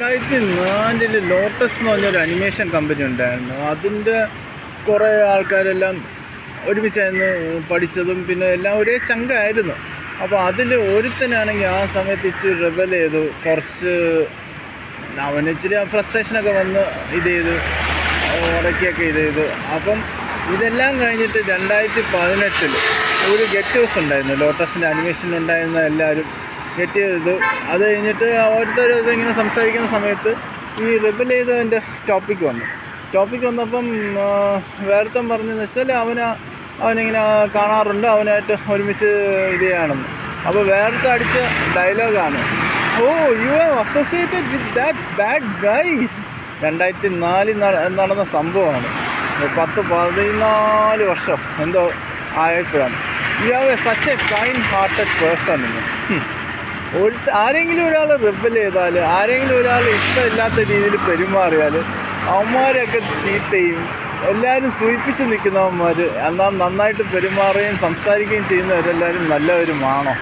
2004 lotus എന്ന് പറഞ്ഞൊരു animation company ഉണ്ടായിരുന്നു. അതിൻ്റെ കുറേ ആൾക്കാരെല്ലാം ഒരുമിച്ചായിരുന്നു പഠിച്ചതും, പിന്നെ എല്ലാം ഒരേ ചങ്കായിരുന്നു. അപ്പോൾ അതിൽ ഒരുത്തനാണെങ്കിൽ ആ സമയത്ത് ഇച്ചിരി റിബൽ ചെയ്തു, കുറച്ച് അവന് ഇച്ചിരി ഫ്രസ്ട്രേഷനൊക്കെ വന്ന് ഇത് ചെയ്തു, ഇടയ്ക്കൊക്കെ ഇത് ചെയ്തു. അപ്പം ഇതെല്ലാം കഴിഞ്ഞിട്ട് 2018 ഒരു ഗെറ്റ് ഹൗസ് ഉണ്ടായിരുന്നു. ലോട്ടസിൻ്റെ അനിമേഷൻ ഉണ്ടായിരുന്ന എല്ലാവരും ഗെറ്റ് ചെയ്തു. അത് കഴിഞ്ഞിട്ട് ഓരോരുത്തരും ഇങ്ങനെ സംസാരിക്കുന്ന സമയത്ത് ഈ റിബൽ ചെയ്തതിൻ്റെ ടോപ്പിക്ക് വന്നപ്പം വേർത്തം പറഞ്ഞതെന്ന് വെച്ചാൽ അവനിങ്ങനെ കാണാറുണ്ട്, അവനായിട്ട് ഒരുമിച്ച് ഇത് ചെയ്യണമെന്ന്. അപ്പോൾ വേർത്തം അടിച്ച ഡയലോഗാണ്, oh you have associated with that bad guy. 2004 നടന്ന സംഭവമാണ്. 14 വർഷം എന്തോ ആയപ്പോഴാണ്. You have such a kind hearted person എന്ന്. ആരെങ്കിലും ഒരാൾ റിബൽ ചെയ്താൽ, ആരെങ്കിലും ഒരാൾ ഇഷ്ടമില്ലാത്ത രീതിയിൽ പെരുമാറിയാൽ അവന്മാരെയൊക്കെ ചീത്തയും, എല്ലാവരും സൂചിപ്പിച്ച് നിൽക്കുന്നവന്മാർ എന്നാൽ നന്നായിട്ട് പെരുമാറുകയും സംസാരിക്കുകയും ചെയ്യുന്നവരെല്ലാവരും നല്ലവരുമാണോ?